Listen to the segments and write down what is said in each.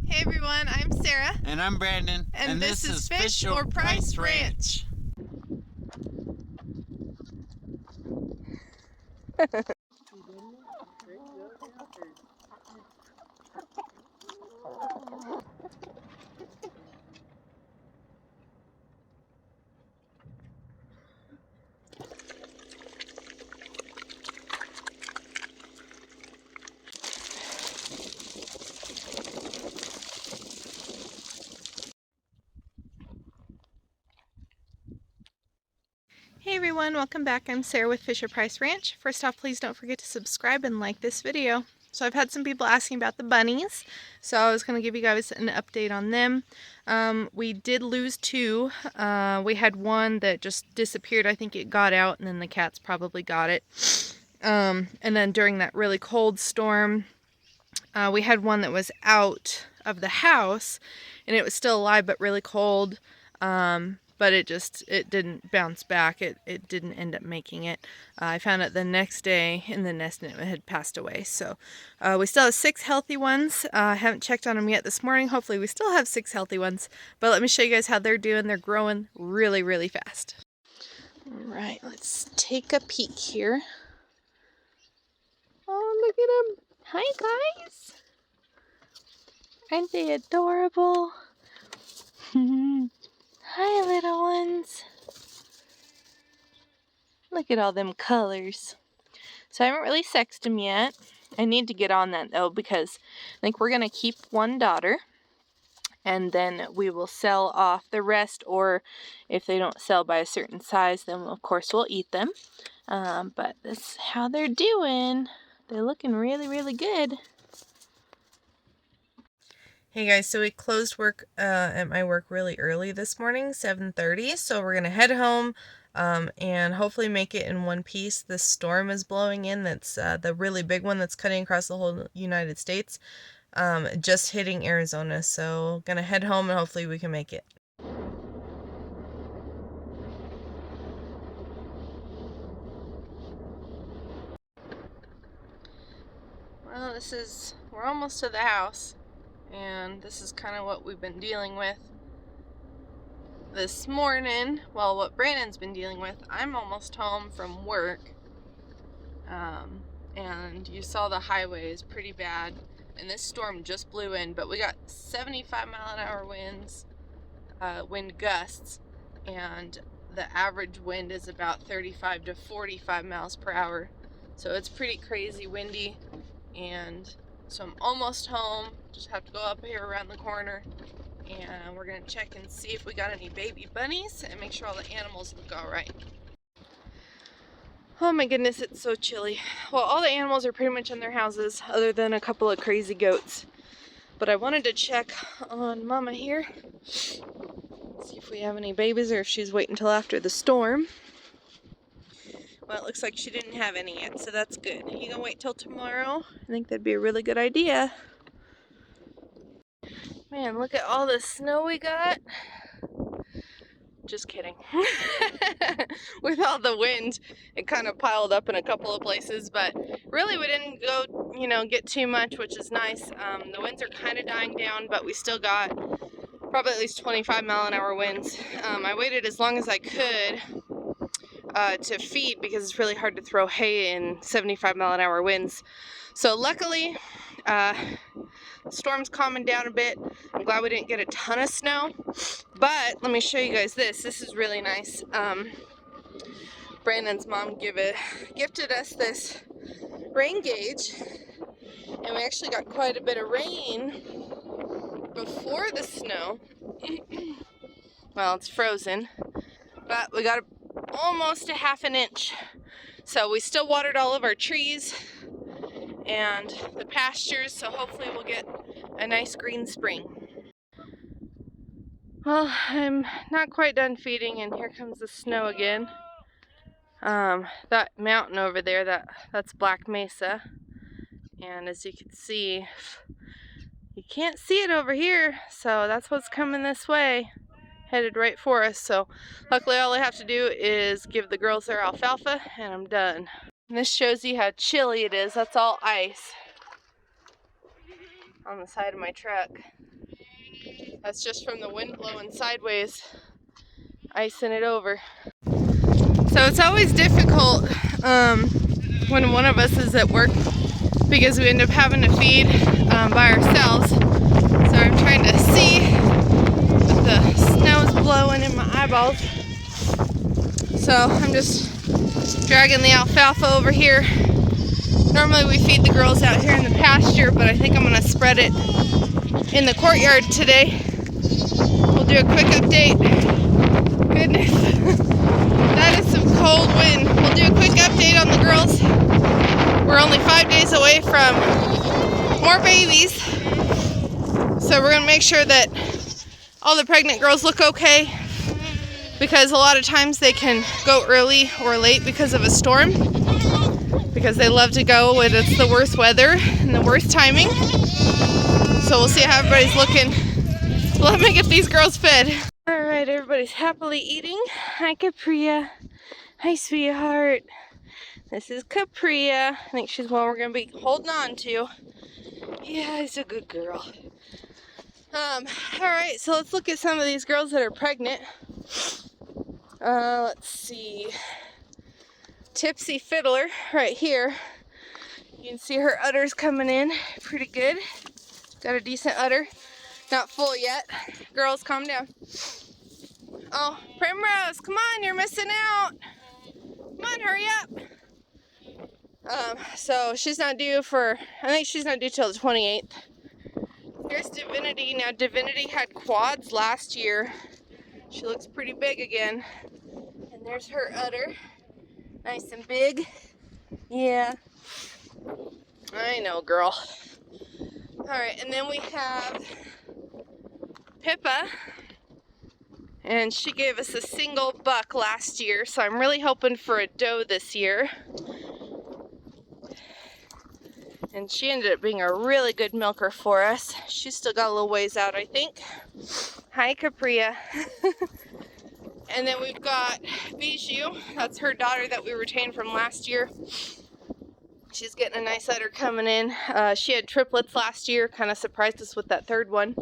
Hey everyone, I'm Sarah. And I'm Brandon. And this is Fish or Price Ranch. Hey everyone, welcome back. I'm Sarah with Fish or Price Ranch. First off, please don't forget to subscribe and like this video. So I've had some people asking about the bunnies, so I was going to give you guys an update on them. We did lose two. We had one that just disappeared. I think it got out and then the cats probably got it. And then during that really cold storm, we had one that was out of the house and it was still alive but really cold. But it didn't bounce back. It didn't end up making it. I found it the next day in the nest and it had passed away. So we still have 6 healthy ones. I haven't checked on them yet this morning. Hopefully we still have 6 healthy ones. But let me show you guys how they're doing. They're growing really, really fast. All right, let's take a peek here. Oh, look at them. Hi, guys. Aren't they adorable? Hi, little ones. Look at all them colors. So I haven't really sexed them yet. I need to get on that though because I think we're going to keep one daughter and then we will sell off the rest, or if they don't sell by a certain size, then of course we'll eat them. But this is how they're doing. They're looking really, really good. Hey guys, so we closed work at my work really early this morning, 7:30. So we're gonna head home and hopefully make it in one piece. This storm is blowing in. That's the really big one that's cutting across the whole United States, just hitting Arizona. So gonna head home and hopefully we can make it. Well, we're almost to the house. And this is kind of what we've been dealing with this morning. Well, what Brandon's been dealing with. I'm almost home from work. And you saw the highway is pretty bad. And this storm just blew in, but we got 75-mile-an-hour winds, wind gusts. And the average wind is about 35 to 45 miles per hour. So it's pretty crazy windy. And so I'm almost home. Just have to go up here around the corner and we're gonna check and see if we got any baby bunnies and make sure all the animals look all right. Oh my goodness, it's so chilly. Well, all the animals are pretty much in their houses other than a couple of crazy goats. But I wanted to check on Mama here. See if we have any babies or if she's waiting until after the storm. Well, it looks like she didn't have any yet, so that's good. You gonna wait till tomorrow? I think that'd be a really good idea. Man, look at all the snow we got. Just kidding. With all the wind, it kind of piled up in a couple of places, but really we didn't go, get too much, which is nice. The winds are kind of dying down, but we still got probably at least 25-mile-an-hour winds. I waited as long as I could to feed because it's really hard to throw hay in 75-mile-an-hour winds. So luckily, the storm's calming down a bit. I'm glad we didn't get a ton of snow, but let me show you guys this. This is really nice. Brandon's mom gifted us this rain gauge, and we actually got quite a bit of rain before the snow. Well, it's frozen, but we got almost a ½ inch. So we still watered all of our trees and the pastures, so hopefully we'll get a nice green spring. Well, I'm not quite done feeding and here comes the snow again. That mountain over there, that's Black Mesa, and as you can see, you can't see it over here, so that's what's coming this way, headed right for us. So luckily all I have to do is give the girls their alfalfa and I'm done. And this shows you how chilly it is. That's all ice on the side of my truck. That's just from the wind blowing sideways, icing it over. So it's always difficult when one of us is at work because we end up having to feed by ourselves. So I'm trying to see, but the snow's blowing in my eyeballs. So I'm just dragging the alfalfa over here. Normally we feed the girls out here in the pasture, but I think I'm gonna spread it in the courtyard today. We'll do a quick update. Goodness, that is some cold wind. We'll do a quick update on the girls. We're only 5 days away from more babies. So we're gonna make sure that all the pregnant girls look okay, because a lot of times they can go early or late because of a storm, because they love to go when it's the worst weather and the worst timing. So we'll see how everybody's looking. Let me get these girls fed. All right, everybody's happily eating. Hi, Capria. Hi, sweetheart. This is Capria. I think she's one we're gonna be holding on to. Yeah, he's a good girl. All right, so let's look at some of these girls that are pregnant. Let's see. Tipsy Fiddler right here. You can see her udders coming in pretty good. Got a decent udder. Not full yet. Girls, calm down. Oh, Primrose, come on, you're missing out. Come on, hurry up. So she's not due for, I think she's not due till the 28th. Here's Divinity. Now Divinity had quads last year. She looks pretty big again. And there's her udder. Nice and big. Yeah. I know, girl. Alright, and then we have Pippa. And she gave us a single buck last year, so I'm really hoping for a doe this year. And she ended up being a really good milker for us. She's still got a little ways out, I think. Hi, Capria. And then we've got Bijou. That's her daughter that we retained from last year. She's getting a nice udder coming in. She had triplets last year. Kind of surprised us with that third one,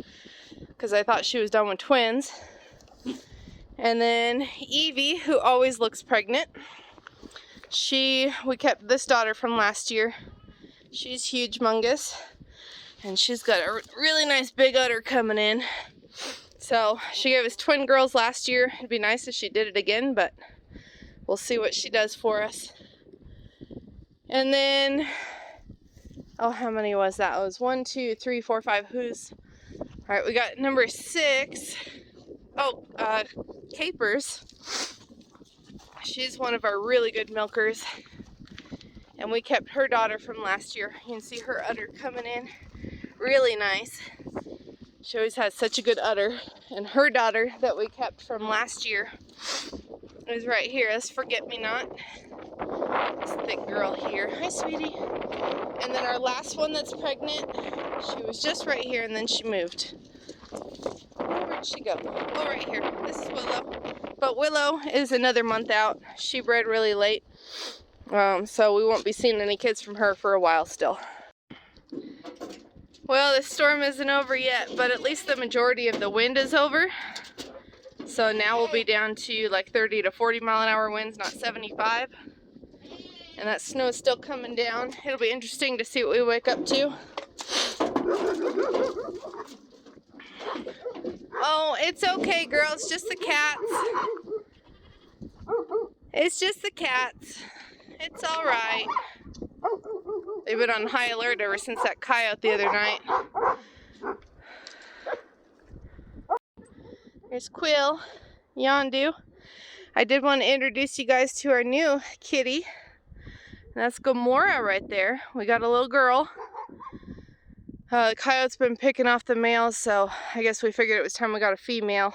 because I thought she was done with twins. And then Evie, who always looks pregnant. We kept this daughter from last year. She's huge mungus, and she's got a really nice big udder coming in. So she gave us twin girls last year. It'd be nice if she did it again, but we'll see what she does for us. And then, oh, how many was that? It was 1, 2, 3, 4, 5. Who's? All right, we got number 6. Oh, Capers. She's one of our really good milkers. And we kept her daughter from last year. You can see her udder coming in really nice. She always has such a good udder. And her daughter that we kept from last year is right here. This Forget-Me-Not. This thick girl here. Hi, sweetie. And then our last one that's pregnant, she was just right here and then she moved. Where'd she go? Oh, right here. This is Willow. But Willow is another month out. She bred really late. So we won't be seeing any kids from her for a while still. Well, this storm isn't over yet, but at least the majority of the wind is over. So now we'll be down to like 30 to 40 mile an hour winds, not 75. And that snow is still coming down. It'll be interesting to see what we wake up to. Oh, it's okay, girls. Just the cats. It's just the cats. It's all right. They've been on high alert ever since that coyote the other night. There's Quill, Yondu. I did want to introduce you guys to our new kitty. That's Gamora right there. We got a little girl. The coyote's been picking off the males, so I guess we figured it was time we got a female.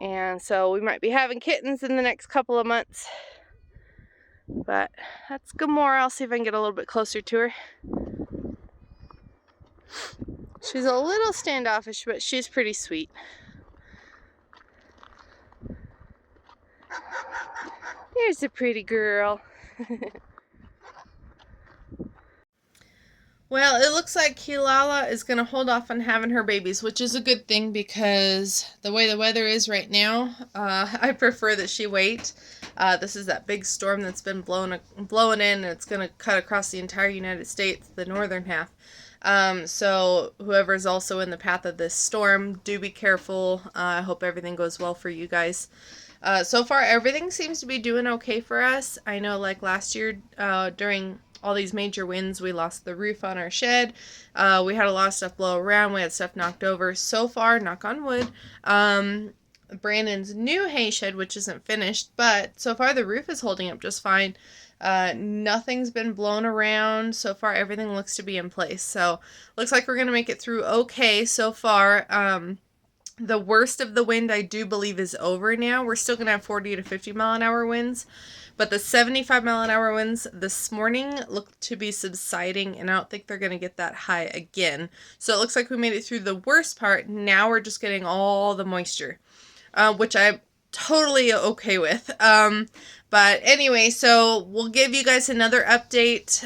And so we might be having kittens in the next couple of months. But that's Gamora. I'll see if I can get a little bit closer to her. She's a little standoffish, but she's pretty sweet. Here's a pretty girl. Well, it looks like Kilala is going to hold off on having her babies, which is a good thing because the way the weather is right now, I prefer that she wait. This is that big storm that's been blowing in, and it's going to cut across the entire United States, the northern half. So whoever is also in the path of this storm, do be careful. I hope everything goes well for you guys. So far, everything seems to be doing okay for us. I know, like last year, during all these major winds, we lost the roof on our shed. We had a lot of stuff blow around. We had stuff knocked over. So far, knock on wood, Brandon's new hay shed, which isn't finished, but so far the roof is holding up just fine. Nothing's been blown around. So far, everything looks to be in place. So, looks like we're going to make it through okay so far. The worst of the wind, I do believe, is over now. We're still going to have 40 to 50 mile an hour winds, but the 75 mile an hour winds this morning look to be subsiding, and I don't think they're going to get that high again. So it looks like we made it through the worst part. Now we're just getting all the moisture, which I'm totally okay with. But anyway, so we'll give you guys another update.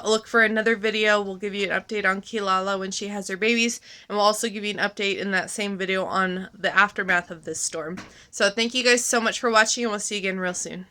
Look for another video. We'll give you an update on Kilala when she has her babies. And we'll also give you an update in that same video on the aftermath of this storm. So thank you guys so much for watching, and we'll see you again real soon.